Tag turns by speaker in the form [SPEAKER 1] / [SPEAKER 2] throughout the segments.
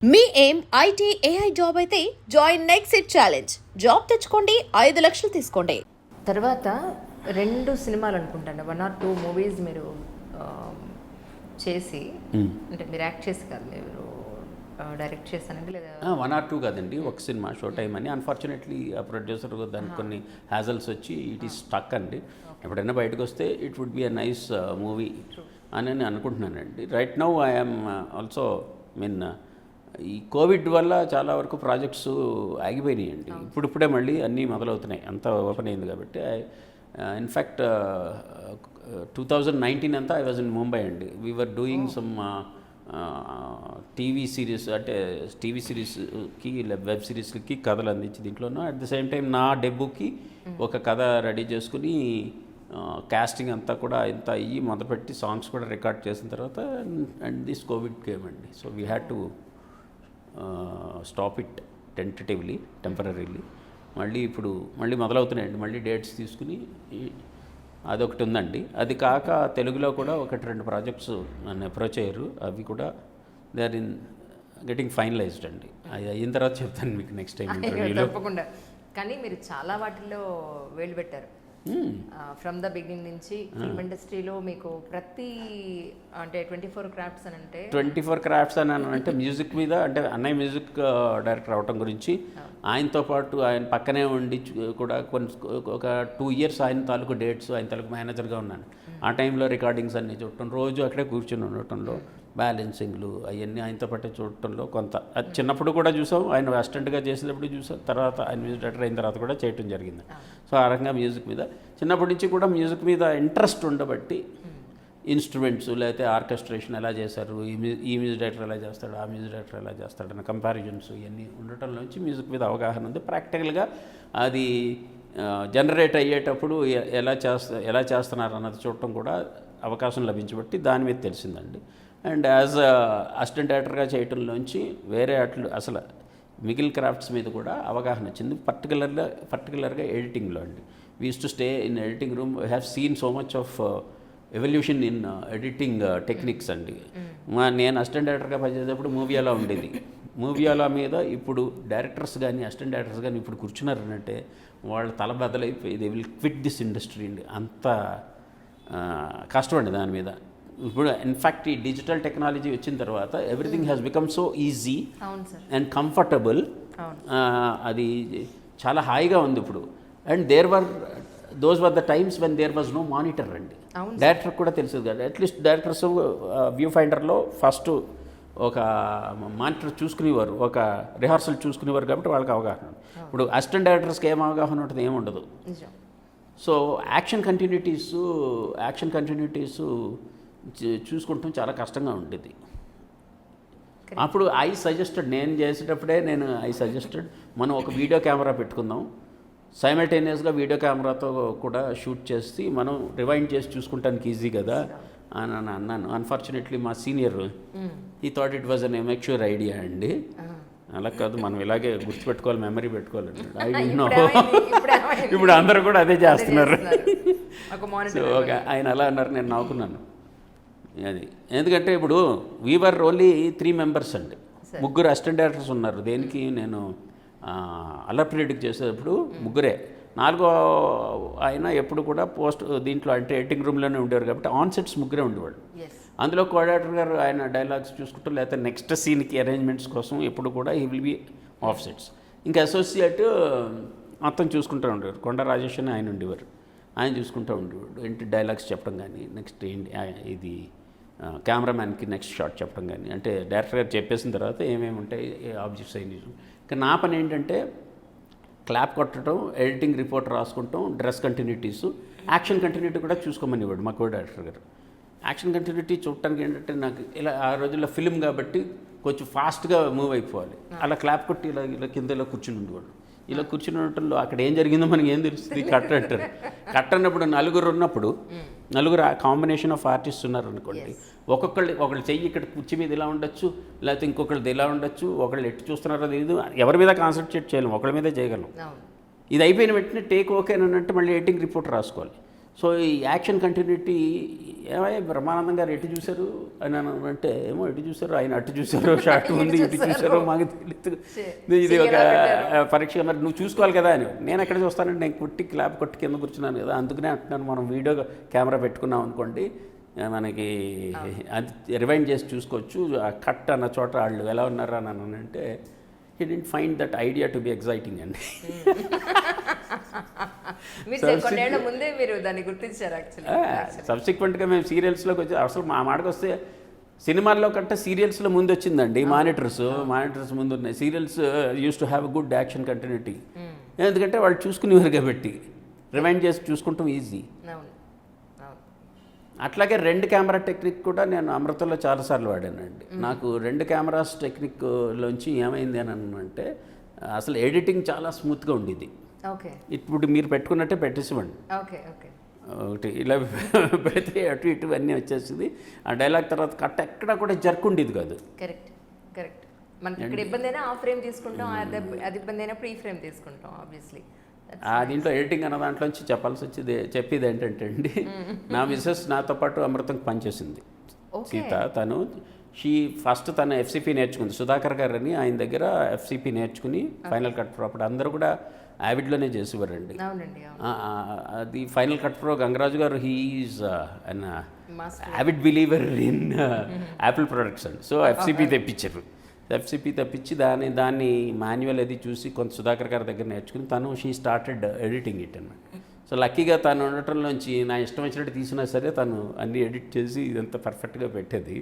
[SPEAKER 1] మీ ఏం IT AI job అయితే join next it challenge. Job తెచ్చుకోండి, 5 లక్షలు తీసుకోండి.
[SPEAKER 2] తర్వాత 2 సినిమాలు అనుకుంటాను, 1 or 2 మూవీస్ మీరు చేసి, అంటే మీరు యాక్ట్ చేసి కాదు, మీరు డైరెక్ట్ చేశానండి లేదా
[SPEAKER 3] 1 or 2 కాదండి, ఒక సినిమా షో టైం అని. అన్ఫార్చునేట్లీ ఆ ప్రొడ్యూసర్ దానికి కొన్ని హ్యాజల్స్ వచ్చి ఇట్ ఈస్ స్టక్ అండి. ఎప్పుడైనా బయటకు వస్తే it would be a nice movie అని నేను అనుకుంటున్నానండి. రైట్ నౌ ఐఎమ్ ఆల్సో ఈ కోవిడ్ వల్ల చాలా వరకు ప్రాజెక్ట్స్ ఆగిపోయినాయండి. ఇప్పుడిప్పుడే మళ్ళీ అన్నీ మొదలవుతున్నాయి, అంతా ఓపెన్ అయింది కాబట్టి. ఇన్ఫ్యాక్ట్ 2019 అంతా ఐ వాజ్ ఇన్ ముంబై అండి. We were doing some TV series, అంటే టీవీ సిరీస్కి వెబ్ సిరీస్కి కథలు అందించి దీంట్లోనూ అట్ ది సేమ్ టైం నా డెబ్యూకి ఒక కథ రెడీ చేసుకుని కాస్టింగ్ అంతా కూడా ఇంత అయ్యి మొదలుపెట్టి సాంగ్స్ కూడా రికార్డ్ చేసిన తర్వాత అండ్ దిస్ కోవిడ్ కేమ్ అండి. So we had to stop it temporarily. ఇప్పుడు మళ్ళీ మొదలవుతున్నాయండి, మళ్ళీ డేట్స్ తీసుకుని అదొకటి ఉందండి. అది కాక తెలుగులో కూడా 1-2 ప్రాజెక్ట్స్ నన్ను అప్రోచ్ అయ్యారు. అవి కూడా they are in getting finalised అండి. అది అయిన తర్వాత చెప్తాను మీకు నెక్స్ట్ టైం ఇంటర్వ్యూలో.
[SPEAKER 2] తప్పకుండా. కానీ మీరు చాలా వాటిల్లో వేలు పెట్టారు. ఫ్రమ్ ద బిగినింగ్ నుంచి ఫిల్మ్ ఇండస్ట్రీలో మీకు ప్రతి అంటే 24 క్రాఫ్ట్స్ అని అంటే
[SPEAKER 3] 24 క్రాఫ్ట్స్ అని అంటే మ్యూజిక్ మీద, అంటే అన్నయ్య మ్యూజిక్ డైరెక్టర్ అవటం గురించి, ఆయనతో పాటు ఆయన పక్కనే ఉండి కూడా ఒక 2 years ఆయన తాలూకు డేట్స్, ఆయన తాలూకు మేనేజర్గా ఉన్నాను. ఆ టైంలో రికార్డింగ్స్ అన్నీ చూడటం, రోజు అక్కడే కూర్చొని ఉండటంలో, బ్యాలెన్సింగ్లు అవన్నీ ఆయనతో పాటు చూడటంలో కొంత అది చిన్నప్పుడు కూడా చూసాం, ఆయన అసిస్టెంట్గా చేసేటప్పుడు చూసాం, తర్వాత ఆయన మ్యూజిక్ డైరెక్టర్ అయిన తర్వాత కూడా చేయటం జరిగింది. సో ఆ రకంగా మ్యూజిక్ మీద చిన్నప్పటి నుంచి కూడా మ్యూజిక్ మీద ఇంట్రెస్ట్ ఉండబట్టి ఇన్స్ట్రుమెంట్స్ లేకపోతే ఆర్కెస్ట్రేషన్ ఎలా చేశారు, ఈ మ్యూజిక్ డైరెక్టర్ ఎలా చేస్తాడు, ఆ మ్యూజిక్ డైరెక్టర్ ఎలా చేస్తాడు అన్న కంపారిజన్స్ ఇవన్నీ ఉండటంలోంచి మ్యూజిక్ మీద అవగాహన ఉంది. ప్రాక్టికల్గా అది జనరేట్ అయ్యేటప్పుడు ఎలా చేస్తున్నారు అన్నది చూడటం కూడా అవకాశం లభించబట్టి దాని మీద తెలిసిందండి. అండ్ యాజ్ అసిస్టెంట్ డైరెక్టర్గా చేయటంలోంచి వేరే అసలు మిగిలిన క్రాఫ్ట్స్ మీద కూడా అవగాహన వచ్చింది. పర్టికులర్గా ఎడిటింగ్లో అండి. We use to stay in editing room. We have seen so much of evolution in editing techniques అండి. నేను అసిస్టెంట్ డైరెక్టర్గా పనిచేసేటప్పుడు మూవీలా ఉండేది. మూవీలా మీద ఇప్పుడు డైరెక్టర్స్ కానీ అసిస్టెంట్ డైరెక్టర్స్ కానీ ఇప్పుడు కూర్చున్నారనంటే వాళ్ళ తల బద్దలైపోయి they will quit this industry అండి. అంత కష్టమండి దాని మీద. ఇప్పుడు ఇన్ఫ్యాక్ట్ ఈ డిజిటల్ టెక్నాలజీ వచ్చిన తర్వాత everything has become so easy and comfortable. అది చాలా హాయిగా ఉంది ఇప్పుడు. And those were the times when there was no monitor అండి. డైరెక్టర్ కూడా తెలిసేది కాదు. అట్లీస్ట్ డైరెక్టర్స్ వ్యూ ఫైండర్లో ఫస్ట్ ఒక మానిటర్ చూసుకునేవారు, ఒక రిహార్సల్ చూసుకునేవారు కాబట్టి వాళ్ళకి అవగాహన. ఇప్పుడు అసిస్టెంట్ డైరెక్టర్స్కి ఏం అవగాహన ఉంటుంది, ఏముండదు. సో యాక్షన్ కంటిన్యూటీస్ చూసుకుంటాం చాలా కష్టంగా ఉండేది. అప్పుడు నేను చేసేటప్పుడే ఐ సజెస్టెడ్ మనం ఒక వీడియో కెమెరా పెట్టుకుందాం, సైమల్టేనియస్గా వీడియో కెమెరాతో కూడా షూట్ చేసి మనం రివైండ్ చేసి చూసుకుంటానికి ఈజీ కదా అని అన్నాను. అన్ఫార్చునేట్లీ మా సీనియర్ ఈ thought it was an amateur idea అండి. అలా కాదు, మనం ఇలాగే గుర్తుపెట్టుకోవాలి, మెమరీ పెట్టుకోవాలండి. ఇప్పుడు అందరూ కూడా అదే చేస్తున్నారు. సో ఆయన అలా అన్నారు, నేను నవ్వుకున్నాను. అది ఎందుకంటే ఇప్పుడు వీవర్ ఓన్లీ 3 members అండి. 3 అసిస్టెంట్ డైరెక్టర్స్ ఉన్నారు. దేనికి నేను అల్లర్పీరియడ్కి చేసేటప్పుడు 3. 4వ ఆయన ఎప్పుడు కూడా దీంట్లో అంటే ఎడిటింగ్ రూమ్లోనే ఉండేవారు కాబట్టి ఆన్ సెట్స్ 3 ఉండేవాళ్ళు. అందులో కోఆర్డినేటర్ గారు ఆయన డైలాగ్స్ చూసుకుంటూ లేకపోతే నెక్స్ట్ సీన్కి అరేంజ్మెంట్స్ కోసం ఎప్పుడు కూడా he will be of sets. ఇంకా అసోసియేట్ మొత్తం చూసుకుంటూ ఉండేవారు. కొండ రాజేష్ అని ఆయన ఉండేవారు. ఆయన చూసుకుంటూ ఉండేవాడు. ఏంటి డైలాగ్స్ చెప్పడం కానీ, నెక్స్ట్ ఏంటి ఇది కెమెరామ్యాన్కి నెక్స్ట్ షాట్ చెప్పడం కానీ, అంటే డైరెక్టర్ గారు చెప్పేసిన తర్వాత ఏమేమి ఉంటాయి ఆబ్జెక్ట్స్ అయ్యి. ఇంకా నా పని ఏంటంటే క్లాప్ కొట్టడం, ఎడిటింగ్ రిపోర్ట్ రాసుకుంటాం, డ్రెస్ కంటిన్యూటీస్, యాక్షన్ కంటిన్యూటీ కూడా చూసుకోమని ఇవ్వడు మా కో డైరెక్టర్ గారు. యాక్షన్ కంటిన్యూటీ చూడటానికి ఏంటంటే నాకు ఇలా ఆ రోజుల్లో ఫిల్మ్ కాబట్టి కొంచెం ఫాస్ట్గా మూవ్ అయిపోవాలి. అలా క్లాప్ కొట్టి ఇలా కింద ఇలా కూర్చుని ఉండేవాడు. ఇలా కూర్చుని ఉండటంలో అక్కడ ఏం జరిగిందో మనకి ఏం తెలుస్తుంది. కట్ అంటారు. కట్ అన్నప్పుడు నలుగురు కాంబినేషన్ ఆఫ్ ఆర్టిస్ట్ ఉన్నారనుకోండి, ఒకళ్ళు చెయ్యి ఇక్కడ కుర్చీ మీద ఇలా ఉండొచ్చు, లేకపోతే ఇంకొకళ్ళది ఇలా ఉండొచ్చు, ఒకళ్ళు ఎట్టు చూస్తున్నారో తెలియదు, ఎవరి మీద కాన్సన్ట్రేట్ చేయలేము, ఒకళ్ళ మీదే చేయగలం. ఇది అయిపోయిన వెంటనే టేక్ ఓకే అని అంటే మళ్ళీ ఎడిటింగ్ రిపోర్ట్ రాసుకోవాలి. సో ఈ యాక్షన్ కంటిన్యూటీ ఏమయ్యా బ్రహ్మానందం గారు ఎటు చూశారు అని అంటే ఏమో ఎటు చూశారు, ఆయన అటు చూశారు, షార్ట్ ఉంది ఇటు చూశారు, మాకు తెలియదు, ఇది ఒక పరీక్ష, మరి నువ్వు చూసుకోవాలి కదా అని. నేను ఎక్కడ చూస్తానంటే నేను కొట్టి క్లాప్ కొట్టి కింద కూర్చున్నాను కదా, అందుకనే అంటున్నాను మనం వీడియో కెమెరా పెట్టుకున్నాం అనుకోండి మనకి అది రివైండ్ చేసి చూసుకోవచ్చు. ఆ కట్ అన్న చోట వాళ్ళు ఎలా ఉన్నారు అని అంటే he didn't find that idea to be exciting అండి.
[SPEAKER 2] ముందే మీరు దాన్ని గుర్తించారు యాక్చువల్లీ.
[SPEAKER 3] సబ్సిక్వెంట్గా మేము సీరియల్స్లోకి వచ్చి అసలు మా మాటకు వస్తే సినిమాల్లో కంటే సీరియల్స్లో ముందు వచ్చిందండి. మానిటర్స్ ముందు ఉన్నాయి. Serials use to have good action continuity, ఎందుకంటే వాళ్ళు చూసుకునేవారు కాబట్టి రివైండ్ చేసి చూసుకుంటాం ఈజీ. అట్లాగే 2 కెమెరా టెక్నిక్ కూడా నేను అమృతంలో చాలాసార్లు వాడానండి. నాకు 2 కెమెరాస్ టెక్నిక్లోంచి ఏమైంది అని అంటే అసలు ఎడిటింగ్ చాలా స్మూత్గా ఉండేది. ఇప్పుడు మీరు పెట్టుకున్నట్టే పెట్టేసివ్వండి, ఒకటి ఇలా పెడితే అటు ఇటు అన్నీ వచ్చేసింది. ఆ డైలాగ్ తర్వాత కట్ ఎక్కడ కూడా జర్క్ ఉండేది కాదు.
[SPEAKER 2] Correct correct. మనకి ఇక్కడ ఇబ్బంది అయినా ఆ ఫ్రేమ్ తీసుకుంటాం, అది ఇబ్బంది అయినప్పుడు ఈ ఫ్రేమ్ తీసుకుంటాం ఆబ్వియస్లీ.
[SPEAKER 3] దీంట్లో ఎడిటింగ్ అన్న దాంట్లోంచి చెప్పాల్సి వచ్చేది చెప్పేది ఏంటంటే అండి, నా మిస్సెస్ నాతో పాటు అమృతం పనిచేసింది సీత. తను ఫస్ట్ తను ఎఫ్సిపి నేర్చుకుంది. సుధాకర్ గారు అని ఆయన దగ్గర ఎఫ్సిపి నేర్చుకుని ఫైనల్ కట్ ప్రో అప్పుడు అందరూ కూడా యావిడ్లోనే చేసేవారండి. అది ఫైనల్ కట్ ప్రో గంగరాజు గారు he's an avid believer in Apple products అండి. సో ఎఫ్సిపి తెప్పించారు. ఎఫ్సిపి తెప్పించి దాన్ని మాన్యువల్ అది చూసి కొంత సుధాకర్ గారి దగ్గర నేర్చుకుని తను షీ స్టార్టెడ్ ఎడిటింగ్ ఇట్ అన్నమాట. సో లక్కీగా తను ఉండటంలోంచి నా ఇష్టం వచ్చినట్టు తీసినా సరే తను అన్నీ ఎడిట్ చేసి ఇదంతా పర్ఫెక్ట్గా పెట్టేది.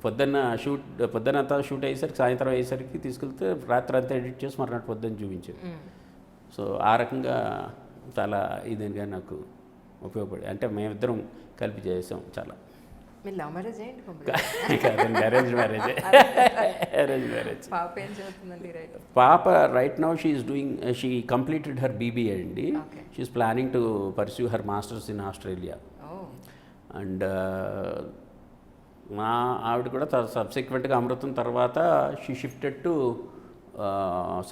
[SPEAKER 3] పొద్దునంతా షూట్ అయ్యేసరికి సాయంత్రం అయ్యేసరికి తీసుకెళ్తే రాత్రి అంతా ఎడిట్ చేసి మర్నాడు పొద్దున్న చూపించేది. సో ఆ రకంగా చాలా ఇదిగా నాకు ఉపయోగపడి, అంటే మేమిద్దరం కలిపి చేసాం చాలా. కాదండి, అరేంజ్ మ్యారేజ్. పాప right now she completed her BBA అండి. She's planning to pursue her masters in Australia. And మా ఆవిడ కూడా సబ్సిక్వెంట్గా అమృతం తర్వాత she shifted to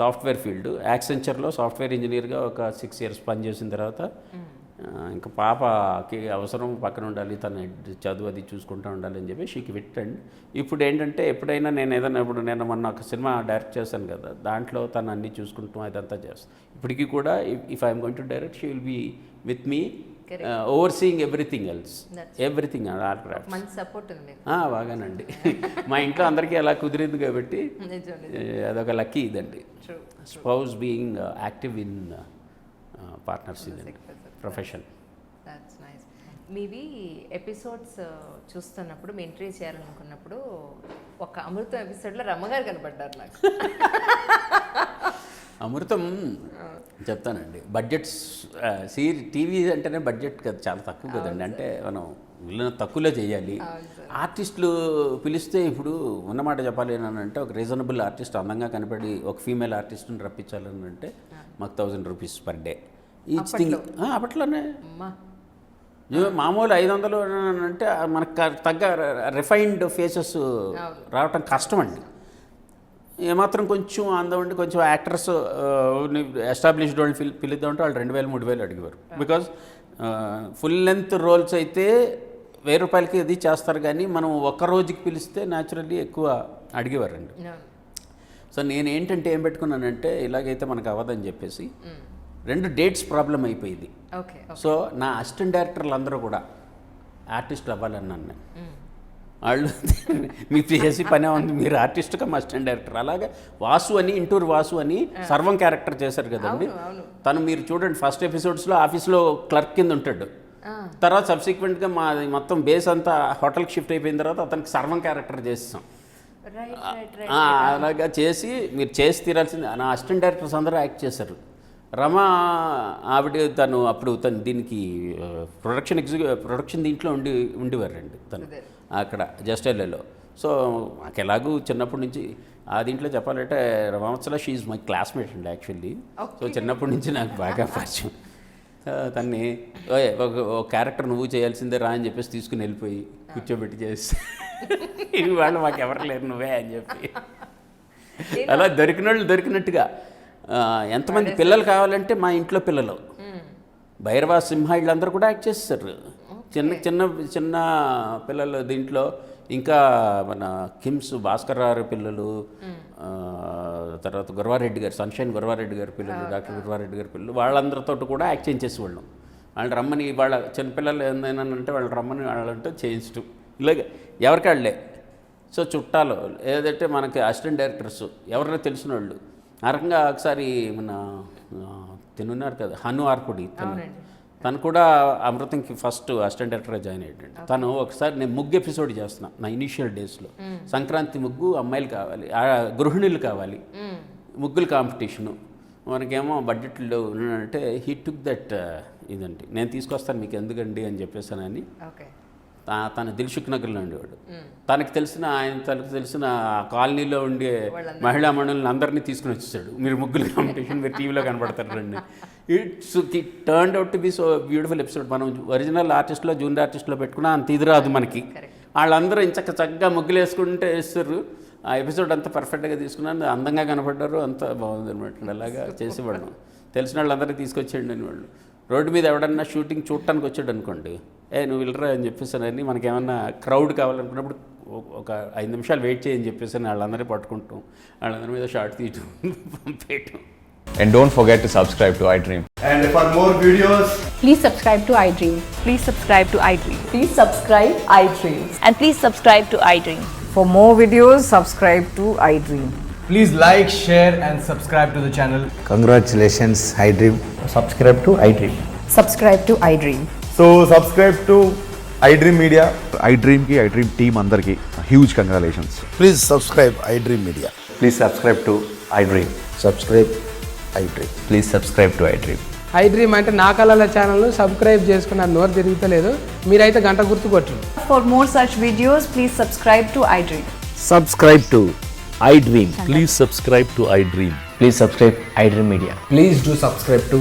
[SPEAKER 3] software field. యాక్సెంచర్లో సాఫ్ట్వేర్ ఇంజనీర్గా ఒక 6 years పనిచేసిన తర్వాత ఇంకా పాపకి అవసరం పక్కన ఉండాలి, తన చదువు అది చూసుకుంటూ ఉండాలి అని చెప్పి షీకి విట్టండి. ఇప్పుడు ఏంటంటే ఎప్పుడైనా నేను ఏదైనా నేను మొన్న ఒక సినిమా డైరెక్ట్ చేశాను కదా, దాంట్లో తను అన్నీ చూసుకుంటాం అదంతా చేస్తాను. ఇప్పటికీ కూడా if I'm going to direct she will be with me overseeing everything else, everything all crafts. బాగానండి. మా ఇంట్లో అందరికీ అలా కుదిరింది కాబట్టి అదొక లక్కీ ఇదండి. Spouse being active in partners ఇదండి ప్రొఫెషన్.
[SPEAKER 2] That's nice. మీవి ఎపిసోడ్స్ చూస్తున్నప్పుడు మీ ఎంట్రీ చేయాలనుకున్నప్పుడు ఒక అమృతం ఎపిసోడ్లో రమ్మగారు కనపడ్డారు నాకు.
[SPEAKER 3] అమృతం చెప్తానండి. బడ్జెట్స్ టీవీ అంటేనే బడ్జెట్ కదా చాలా తక్కువ కదండి. అంటే మనం వీళ్ళని తక్కువలో చేయాలి. ఆర్టిస్టులు పిలిస్తే ఇప్పుడు ఉన్నమాట చెప్పాలి అని అంటే ఒక రీజనబుల్ ఆర్టిస్ట్ అందంగా కనపడి ఒక ఫీమేల్ ఆర్టిస్ట్ని రప్పించాలని అంటే మాకు 1000 rupees per day each thing. అప్పట్లోనే మామూలు 500 అంటే మనకు తగ్గ రిఫైన్డ్ ఫేసెస్ రావటం కష్టం అండి. ఏమాత్రం కొంచెం అందం ఉండి కొంచెం యాక్టర్స్ ఎస్టాబ్లిష్డ్ వాళ్ళు పిలుద్దామంటే వాళ్ళు 2000-3000 అడిగేవారు. బికాజ్ ఫుల్ లెంత్ రోల్స్ అయితే 1000 రూపాయలకి అది చేస్తారు, కానీ మనం ఒక్క రోజుకి పిలిస్తే న్యాచురల్లీ ఎక్కువ అడిగేవారండి. సో నేను ఏంటంటే ఏం పెట్టుకున్నానంటే ఇలాగైతే మనకు అవ్వదని చెప్పేసి 2 dates ప్రాబ్లం అయిపోయింది. సో నా అసిస్టెంట్ డైరెక్టర్లు అందరూ కూడా ఆర్టిస్టులు అవ్వాలన్నాను. వాళ్ళు మీకు చేసి పనే ఉంది, మీరు ఆర్టిస్ట్ కమ్ అసిస్టెంట్ డైరెక్టర్. అలాగే వాసు అని ఇంటూరు వాసు అని సర్వం క్యారెక్టర్ చేశారు కదండి. తను మీరు చూడండి ఫస్ట్ ఎపిసోడ్స్లో ఆఫీస్లో క్లర్క్ కింద ఉంటాడు. తర్వాత సబ్సిక్వెంట్గా మా మొత్తం బేస్ అంతా హోటల్కి షిఫ్ట్ అయిపోయిన తర్వాత అతనికి సర్వం క్యారెక్టర్ చేస్తాం. అలాగా చేసి మీరు చేసి తీరాల్సింది. నా అసిస్టెంట్ డైరెక్టర్స్ అందరూ యాక్ట్ చేశారు. రమ తను అప్పుడు తను దీనికి ప్రొడక్షన్ దీంట్లో ఉండేవారండి తను అక్కడ జస్ట్ ఎల్ఏలో. సో నాకు ఎలాగూ చిన్నప్పటి నుంచి ఆ దీంట్లో చెప్పాలంటే రమవత్సల షీ ఈజ్ మై క్లాస్మేట్ అండి యాక్చువల్లీ. సో చిన్నప్పటి నుంచి నాకు బాగా పరిచయం. తన్ని ఒక క్యారెక్టర్ నువ్వు చేయాల్సిందే రా అని చెప్పేసి తీసుకుని వెళ్ళిపోయి కూర్చోబెట్టి చేసి వాళ్ళు మాకు ఎవరు లేరు నువ్వే అని చెప్పి అలా దొరికిన వాళ్ళు దొరికినట్టుగా. ఎంతమంది పిల్లలు కావాలంటే మా ఇంట్లో పిల్లలు భైరవ సింహ వీళ్ళందరూ కూడా యాక్ట్ చేస్తారు. చిన్న చిన్న చిన్న పిల్లలు దీంట్లో, ఇంకా మన కిమ్స్ భాస్కర్ రావు పిల్లలు, తర్వాత గురవారెడ్డి గారు, సన్షైన్ గురవారెడ్డి గారి పిల్లలు, డాక్టర్ గురవారెడ్డి గారి పిల్లలు, వాళ్ళందరితో కూడా యాక్ట్ చేయించేసేవాళ్ళం. వాళ్ళు రమ్మని, వాళ్ళ చిన్నపిల్లలు ఏందైనా అంటే వాళ్ళు రమ్మని వాళ్ళంటే చేయించడం, ఇలాగే ఎవరికాళ్ళే. సో చుట్టాలు ఏదంటే మనకి అసిస్టెంట్ డైరెక్టర్స్ ఎవరైనా తెలిసిన వాళ్ళు. ఆ రకంగా ఒకసారి మన తినున్నారు కదా హను ఆర్పుడి, తను కూడా అమృతంకి ఫస్ట్ అసిస్టెంట్ డైరెక్టర్గా జాయిన్ అయ్యాడు. తను ఒకసారి నేను ముగ్గు ఎపిసోడ్ చేస్తున్నా నా ఇనీషియల్ డేస్లో. సంక్రాంతి ముగ్గు అమ్మాయిలు కావాలి, గృహిణులు కావాలి, ముగ్గులు కాంపిటీషను. మనకేమో బడ్జెట్లో అంటే హీ టుక్ దట్ ఇదండి, నేను తీసుకొస్తాను మీకు ఎందుకండి అని చెప్పేసానని. తన దిల్సుఖ్ నగర్లో ఉండేవాడు. తనకు తెలిసిన ఆ కాలనీలో ఉండే మహిళా మండలిని అందరినీ తీసుకుని వచ్చేసాడు. మీరు ముగ్గులు కాంపిటీషన్ మీరు టీవీలో కనబడతారు రండి. It turned out to be so beautiful episode. మనం ఒరిజినల్ ఆర్టిస్ట్లో జూనియర్ ఆర్టిస్ట్లో పెట్టుకున్నా అంత ఇది రాదు మనకి. వాళ్ళందరూ ఇంచక్క చక్కగా ముగ్గులు వేసుకుంటే వేస్తారు. ఆ ఎపిసోడ్ అంతా పర్ఫెక్ట్గా తీసుకున్నాను, అందంగా కనపడ్డారు, అంత బాగుంది అనమాట. అలాగా చేసేవాళ్ళం. తెలిసిన వాళ్ళందరినీ తీసుకొచ్చేయండి అని వాళ్ళు. రోడ్డు మీద ఎవడన్నా షూటింగ్ చూడటానికి వచ్చాడు అనుకోండి, నువ్వు వెళ్ళరా అని చెప్పేసానని, మనకేమన్నా క్రౌడ్ కావాలనుకున్నప్పుడు ఒక 5 నిమిషాలు వెయిట్ చేయని చెప్పేసి వాళ్ళందరినీ పట్టుకుంటాం, వాళ్ళందరి మీద షార్ట్ తీయటం, పంపేయటం.
[SPEAKER 4] And don't forget to subscribe to iDream.
[SPEAKER 5] And for more videos,
[SPEAKER 6] please subscribe to iDream.
[SPEAKER 7] Please subscribe to iDream.
[SPEAKER 6] Please subscribe iDream.
[SPEAKER 7] And please subscribe to iDream.
[SPEAKER 8] For more videos, subscribe to iDream.
[SPEAKER 5] please like, share and subscribe to the channel.
[SPEAKER 9] Congratulations, iDream.
[SPEAKER 5] Subscribe to iDream.
[SPEAKER 8] Subscribe to iDream.
[SPEAKER 5] So subscribe to iDream Media.
[SPEAKER 10] iDream ki iDream team andarki huge congratulations.
[SPEAKER 9] Please subscribe iDream Media.
[SPEAKER 4] Please subscribe to iDream.
[SPEAKER 9] Subscribe iDream.
[SPEAKER 4] Please subscribe to iDream.
[SPEAKER 11] iDream అంటే నా కళల ఛానల్ను subscribe చేసుకున్న నోరు తిరుగుతలేదు, మీరైతే గంట గుర్తు కొట్టండి.
[SPEAKER 6] For more such videos, please subscribe to iDream.
[SPEAKER 9] Subscribe to iDream.
[SPEAKER 10] Please subscribe to iDream.
[SPEAKER 4] Please subscribe iDream Media.
[SPEAKER 5] Please do subscribe to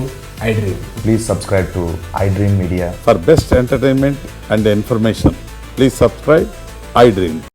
[SPEAKER 5] iDream.
[SPEAKER 4] Please subscribe to iDream Media.
[SPEAKER 10] For best entertainment and information, please subscribe iDream.